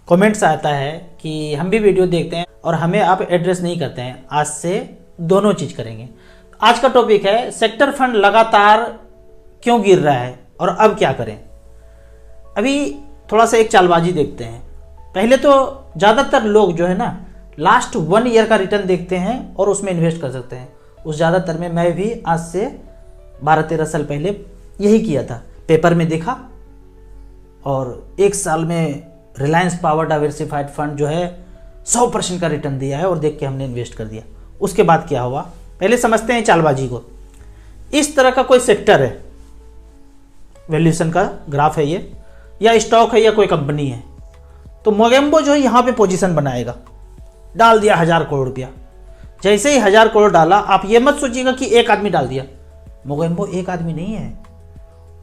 Comments आता है कि हम भी वीडियो देखते हैं और हमें आप एड्रेस नहीं करते हैं। आज से दोनों चीज़ करेंगे। आज का टॉपिक है सेक्टर फंड लगातार क्यों गिर रहा है और अब क्या करें। अभी थोड़ा सा एक चालबाजी देखते हैं। पहले तो ज़्यादातर लोग जो है ना लास्ट 1 ईयर का रिटर्न देखते हैं और उसमें इन्वेस्ट कर सकते हैं। उस ज़्यादातर में मैं भी आज से 12-13 साल पहले यही किया था। पेपर में देखा और 1 साल में रिलायंस पावर डाइवर्सिफाइड फंड जो है 100% का रिटर्न दिया है और देख के हमने इन्वेस्ट कर दिया। उसके बाद क्या हुआ, पहले समझते हैं चालबाजी को। इस तरह का कोई सेक्टर है, वैल्यूएशन का ग्राफ है ये, या स्टॉक है या कोई कंपनी है, तो मोगेम्बो जो है यहाँ पे पोजीशन बनाएगा। डाल दिया 1000 करोड़ रुपया। जैसे ही 1000 करोड़ डाला, आप ये मत सोचिएगा कि एक आदमी डाल दिया। मोगेम्बो एक आदमी नहीं है,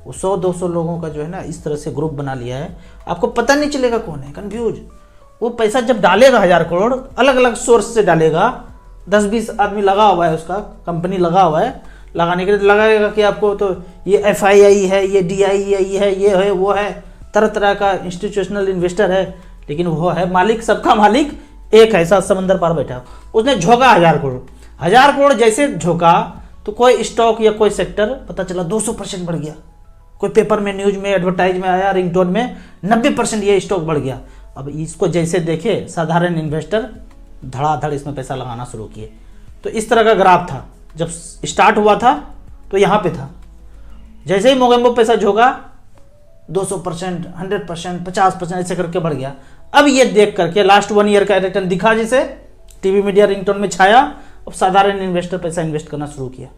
वो 100-200 लोगों का जो है ना इस तरह से ग्रुप बना लिया है। आपको पता नहीं चलेगा कौन है, कंफ्यूज। वो पैसा जब डालेगा 1000 करोड़ अलग अलग सोर्स से डालेगा। 10-20 आदमी लगा हुआ है, उसका कंपनी लगा हुआ है। लगाने के लिए लगाएगा कि आपको तो ये FII है, ये DII है, ये है वो है, तरह तरह का इंस्टीट्यूशनल इन्वेस्टर है। लेकिन वो है मालिक, सबका मालिक एक है, साथ समंदर पार बैठा। उसने झोंका 1000 करोड़। 1000 करोड़ जैसे झोंका तो कोई स्टॉक या कोई सेक्टर पता चला 200% बढ़ गया। कोई पेपर में, न्यूज में, एडवर्टाइज में आया, रिंगटोन में 90% ये स्टॉक बढ़ गया। अब इसको जैसे देखे साधारण इन्वेस्टर धड़ाधड़ इसमें पैसा लगाना शुरू किए। तो इस तरह का ग्राफ था जब स्टार्ट हुआ था, तो यहाँ पे था। जैसे ही मोगेम्बो पैसा झोंका 200%, 100%, 50% ऐसे करके बढ़ गया। अब ये देख करके लास्ट 1 ईयर का रिटर्न दिखा, जैसे टीवी मीडिया रिंगटोन में छाया। अब साधारण इन्वेस्टर पैसा इन्वेस्ट करना शुरू किया।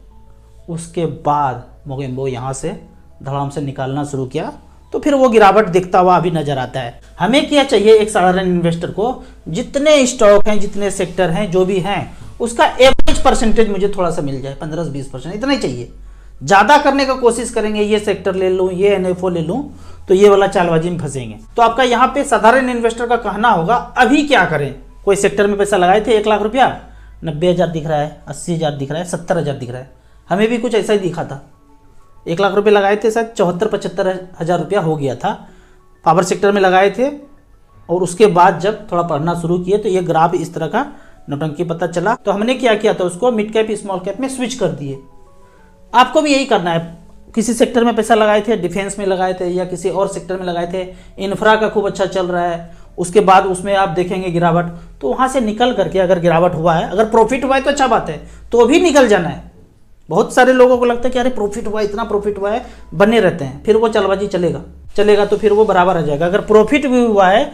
उसके बाद मोगेम्बो यहाँ से धड़ाम से निकालना शुरू किया, तो फिर वो गिरावट दिखता हुआ अभी नजर आता है। हमें क्या चाहिए एक साधारण इन्वेस्टर को, जितने स्टॉक हैं, जितने सेक्टर हैं, जो भी हैं, उसका एवरेज परसेंटेज मुझे थोड़ा सा मिल जाए, 15-20%, इतना ही चाहिए। ज़्यादा करने का कोशिश करेंगे, ये सेक्टर ले लूँ, ये NFO ले लूँ, तो ये वाला चालबाजी में फंसेंगे। तो आपका यहाँ पे साधारण इन्वेस्टर का कहना होगा अभी क्या करें। कोई सेक्टर में पैसा लगाए थे 1 लाख रुपया, 90,000 दिख रहा है, 80,000 दिख रहा है, 70,000 दिख रहा है। हमें भी कुछ ऐसा ही दिखा था। 1 लाख रुपये लगाए थे, शायद 74-75 हज़ार रुपया हो गया था। पावर सेक्टर में लगाए थे और उसके बाद जब थोड़ा पढ़ना शुरू किए तो ये ग्राफ इस तरह का नौटंकी पता चला। तो हमने क्या किया था, उसको मिड कैप स्मॉल कैप में स्विच कर दिए। आपको भी यही करना है। किसी सेक्टर में पैसा लगाए थे, डिफेंस में लगाए थे या किसी और सेक्टर में लगाए थे, इंफ्रा का खूब अच्छा चल रहा है, उसके बाद उसमें आप देखेंगे गिरावट, तो वहाँ से निकल करके अगर गिरावट हुआ है, अगर प्रॉफिट हुआ है तो अच्छा बात है, तो भी निकल जाना है। बहुत सारे लोगों को लगता है कि अरे प्रॉफिट हुआ है, इतना प्रॉफिट हुआ है, बने रहते हैं, फिर वो चालबाजी चलेगा तो फिर वो बराबर आ जाएगा। अगर प्रॉफिट भी हुआ है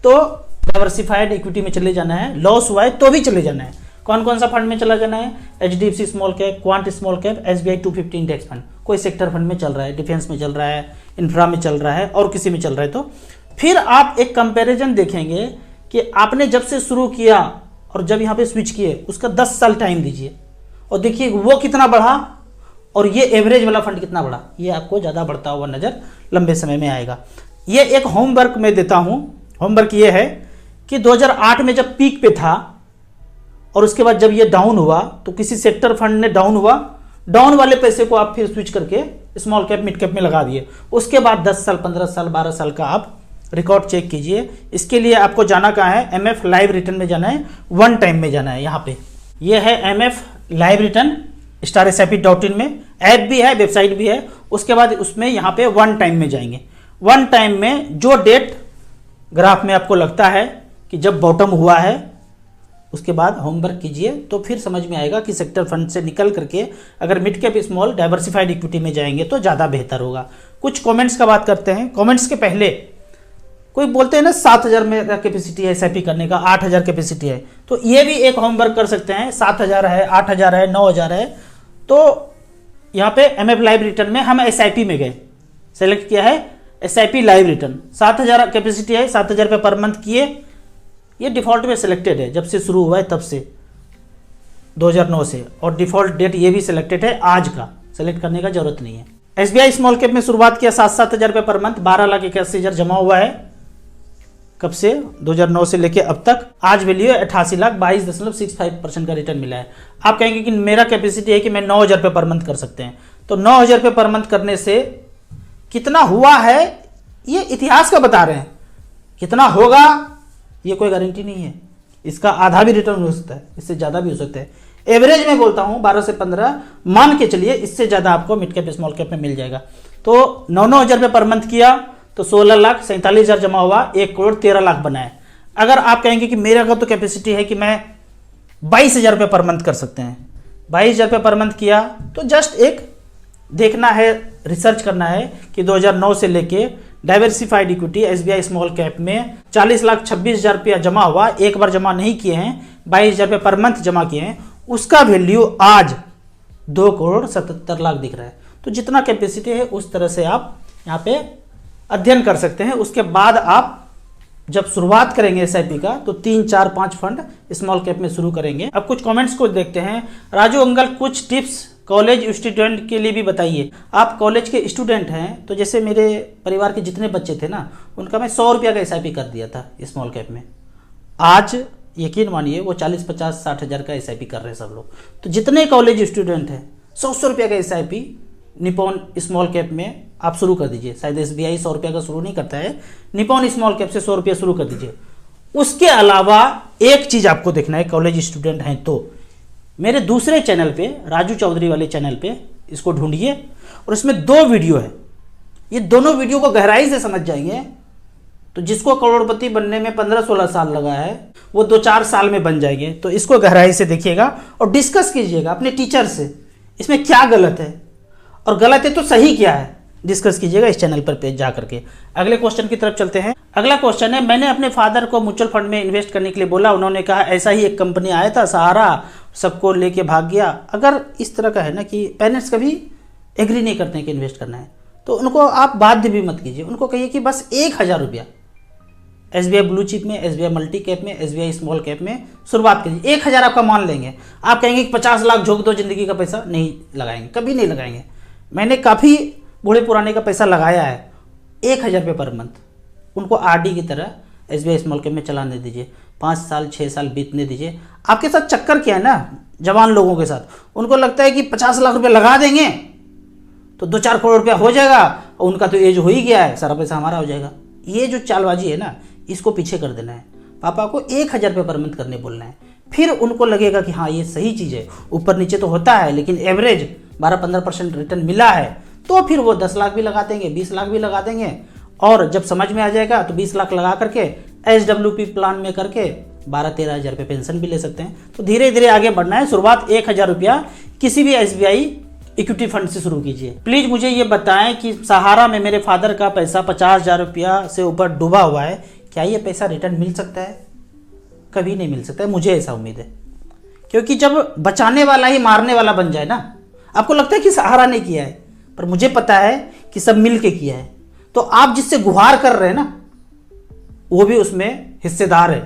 तो डाइवर्सिफाइड इक्विटी में चले जाना है, लॉस हुआ है तो भी चले जाना है। कौन कौन सा फंड में चला जाना है, HDFC small cap, quant small cap, SBI 250 index fund. कोई सेक्टर फंड में चल रहा है, डिफेंस में चल रहा है, इंफ्रा में चल रहा है और किसी में चल रहा है, तो फिर आप एक कंपैरिजन देखेंगे कि आपने जब से शुरू किया और जब यहाँ पे स्विच किए उसका 10 साल टाइम दीजिए और देखिए वो कितना बढ़ा और ये एवरेज वाला फंड कितना बढ़ा। ये आपको ज़्यादा बढ़ता हुआ नज़र लंबे समय में आएगा। ये एक होमवर्क मैं देता हूँ। होमवर्क ये है कि 2008 में जब पीक पे था और उसके बाद जब ये डाउन हुआ तो किसी सेक्टर फंड ने डाउन हुआ, डाउन वाले पैसे को आप फिर स्विच करके स्मॉल कैप मिड कैप में लगा दिए। उसके बाद 10 साल, 15 साल, 12 साल का आप रिकॉर्ड चेक कीजिए। इसके लिए आपको जाना कहाँ है, MF लाइव रिटर्न में जाना है, 1 टाइम में जाना है। यहाँ पे ये है MF लाइव रिटर्न StarSIP.in में, ऐप भी है, वेबसाइट भी है। उसके बाद उसमें यहाँ पे 1 टाइम में जाएंगे। 1 टाइम में जो डेट ग्राफ में आपको लगता है कि जब बॉटम हुआ है, उसके बाद होमवर्क कीजिए तो फिर समझ में आएगा कि सेक्टर फंड से निकल करके अगर mid cap small diversified equity में जाएंगे तो ज़्यादा बेहतर होगा। कुछ कमेंट्स का बात करते हैं। कमेंट्स के पहले कोई बोलते हैं ना 7,000 मेरा कैपेसिटी है SIP करने का, 8,000 कैपेसिटी है, तो ये भी एक होमवर्क कर सकते हैं। 7,000 है, 8,000 है, 9,000 है, तो यहाँ पे MF लाइव रिटर्न में हम SIP में गए, सेलेक्ट किया है SIP लाइव रिटर्न। 7,000 कैपेसिटी है, 7,000 रुपये पर मंथ किए। ये डिफ़ॉल्ट में सिलेक्टेड है, जब से शुरू हुआ है तब से 2009 से, और डिफ़ॉल्ट डेट ये भी सिलेक्टेड है आज का, सेलेक्ट करने का जरूरत नहीं है। SBI स्मॉल कैप में शुरुआत किया 7,000 रुपये पर मंथ, 12,81,000 जमा हुआ है। कब से, 2009 से लेके अब तक। आज वैल्यू है 88,22.65% का रिटर्न मिला है। आप कहेंगे कि मेरा कैपेसिटी है कि मैं 9,000 रुपये पर मंथ कर सकते हैं, तो 9,000 रुपये पर मंथ करने से कितना हुआ है ये इतिहास का बता रहे हैं। कितना होगा ये कोई गारंटी नहीं है। इसका आधा भी रिटर्न हो सकता है, इससे ज़्यादा भी हो सकता है। एवरेज में बोलता हूँ 12 से 15 मान के चलिए, इससे ज़्यादा आपको मिड कैप स्मॉल कैप में मिल जाएगा। तो 9-9 हज़ार रुपये पर मंथ किया तो 16,47,000 जमा हुआ, 1,13,00,000 बनाए। अगर आप कहेंगे कि मेरे अगर तो कैपेसिटी है कि मैं 22,000 रुपये पर मंथ कर सकते हैं, 22,000 रुपये पर मंथ किया तो जस्ट एक देखना है, रिसर्च करना है कि 2009 से लेके diversified equity SBI small cap में 40,26,000 रुपया जमा हुआ, एक बार जमा नहीं किए हैं, 22,000 रुपये पर मंथ जमा किए हैं, उसका वैल्यू आज 2,77,00,000 दिख रहा है। तो जितना कैपेसिटी है उस तरह से आप यहाँ पे अध्ययन कर सकते हैं। उसके बाद आप जब शुरुआत करेंगे SIP का तो 3, 4, 5 फंड स्मॉल कैप में शुरू करेंगे। अब कुछ कमेंट्स को देखते हैं। राजू अंकल कुछ टिप्स कॉलेज स्टूडेंट के लिए भी बताइए। आप कॉलेज के स्टूडेंट हैं तो जैसे मेरे परिवार के जितने बच्चे थे ना, उनका मैं 100 रुपया का SIP कर दिया था स्मॉल कैप में। आज यकीन मानिए वो 40, 50, 60 हज़ार का SIP कर रहे हैं सब लोग। तो जितने कॉलेज स्टूडेंट हैं 100 रुपया का SIP निपॉन स्मॉल कैप में आप शुरू कर दीजिए। शायद SBI 100 रुपया का शुरू नहीं करता है, निपॉन स्मॉल कैप से 100 रुपया शुरू कर दीजिए। उसके अलावा एक चीज़ आपको देखना है, कॉलेज स्टूडेंट हैं तो मेरे दूसरे चैनल पे, राजू चौधरी वाले चैनल पे इसको ढूंढिए और इसमें 2 वीडियो है। ये दोनों वीडियो को गहराई से समझ जाएंगे तो जिसको करोड़पति बनने में 15-16 साल लगा है वो 2-4 साल में बन जाएंगे। तो इसको गहराई से देखिएगा और डिस्कस कीजिएगा अपने टीचर से, इसमें क्या गलत है और गलत है तो सही क्या है, डिस्कस कीजिएगा इस चैनल पर जा करके। अगले क्वेश्चन की तरफ चलते हैं। अगला क्वेश्चन है, मैंने अपने फादर को म्यूचुअल फंड में इन्वेस्ट करने के लिए बोला, उन्होंने कहा ऐसा ही एक कंपनी आया था सहारा, सबको लेके भाग गया। अगर इस तरह का है ना कि पेरेंट्स कभी एग्री नहीं करते हैं कि इन्वेस्ट करना है तो उनको आप बाध्य भी मत कीजिए। उनको कहिए कि बस 1,000 रुपया SBI ब्लू चिप में, SBI मल्टी कैप में, SBI स्मॉल कैप में शुरुआत कीजिए। 1,000 आपका मान लेंगे। आप कहेंगे कि 50 लाख झोंक दो, जिंदगी का पैसा नहीं लगाएंगे, कभी नहीं लगाएंगे। मैंने काफ़ी बूढ़े पुराने का पैसा लगाया है। 1,000 रुपये पर मंथ उनको RD की तरह SBI स्मॉल कैप में चलाने दीजिए। 5 साल 6 साल बीतने दीजिए। आपके साथ चक्कर क्या है ना, जवान लोगों के साथ, उनको लगता है कि 50 लाख रुपए लगा देंगे तो 2-4 करोड़ रुपया हो जाएगा और उनका तो एज हो ही गया है, सारा पैसा हमारा हो जाएगा। ये जो चालबाजी है ना, इसको पीछे कर देना है। पापा को 1,000 रुपये पर मंथ करने बोलना है, फिर उनको लगेगा कि हाँ ये सही चीज़ है। ऊपर नीचे तो होता है लेकिन एवरेज 12-15% रिटर्न मिला है, तो फिर वो 10 लाख भी लगा देंगे, 20 लाख भी लगा देंगे। और जब समझ में आ जाएगा तो 20 लाख लगा करके SWP प्लान में करके 12-13 हज़ार रुपये पेंशन भी ले सकते हैं। तो धीरे धीरे आगे बढ़ना है। शुरुआत 1,000 रुपया किसी भी SBI इक्विटी फंड से शुरू कीजिए। प्लीज़ मुझे ये बताएं कि सहारा में मेरे फादर का पैसा 50,000 रुपया से ऊपर डूबा हुआ है, क्या ये पैसा रिटर्न मिल सकता है? कभी नहीं मिल सकता है, मुझे ऐसा उम्मीद है। क्योंकि जब बचाने वाला ही मारने वाला बन जाए ना, आपको लगता है कि सहारा ने किया है, पर मुझे पता है कि सब मिल के किया है। तो आप जिससे गुहार कर रहे हैं ना, वो भी उसमें हिस्सेदार है,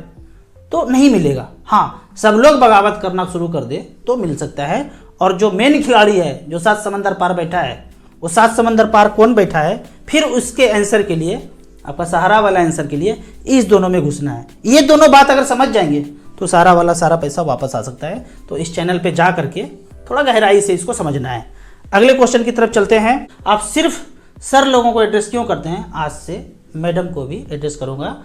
तो नहीं मिलेगा। हाँ, सब लोग बगावत करना शुरू कर दे तो मिल सकता है। और जो मेन खिलाड़ी है, जो 7 समंदर पार बैठा है, वो 7 समंदर पार कौन बैठा है, फिर उसके आंसर के लिए, आपका सहारा वाला आंसर के लिए इस दोनों में घुसना है। ये दोनों बात अगर समझ जाएंगे तो सहारा वाला सारा पैसा वापस आ सकता है। तो इस चैनल पे जा करके थोड़ा गहराई से इसको समझना है। अगले क्वेश्चन की तरफ चलते हैं। आप सिर्फ सर लोगों को एड्रेस क्यों करते हैं? आज से मैडम को भी एड्रेस करूंगा।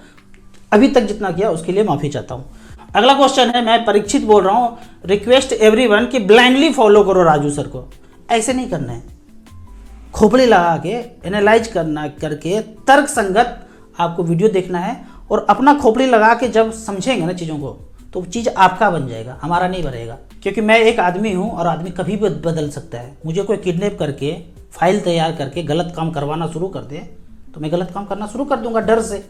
अभी तक जितना किया उसके लिए माफ़ी चाहता हूँ। अगला क्वेश्चन है, मैं परीक्षित बोल रहा हूँ। रिक्वेस्ट एवरीवन कि ब्लाइंडली फॉलो करो राजू सर को। ऐसे नहीं करना है, खोपड़ी लगा के एनालाइज करना करके तर्क संगत आपको वीडियो देखना है। और अपना खोपड़ी लगा के जब समझेंगे ना चीज़ों को, तो चीज़ आपका बन जाएगा, हमारा नहीं बनेगा। क्योंकि मैं एक आदमी हूँ और आदमी कभी भी बदल सकता है। मुझे कोई किडनैप करके फाइल तैयार करके गलत काम करवाना शुरू कर दे तो मैं गलत काम करना शुरू कर दूंगा डर से।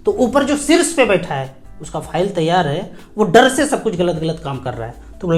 तो ऊपर जो शीर्ष पे बैठा है उसका फाइल तैयार है, वो डर से सब कुछ गलत गलत काम कर रहा है। तो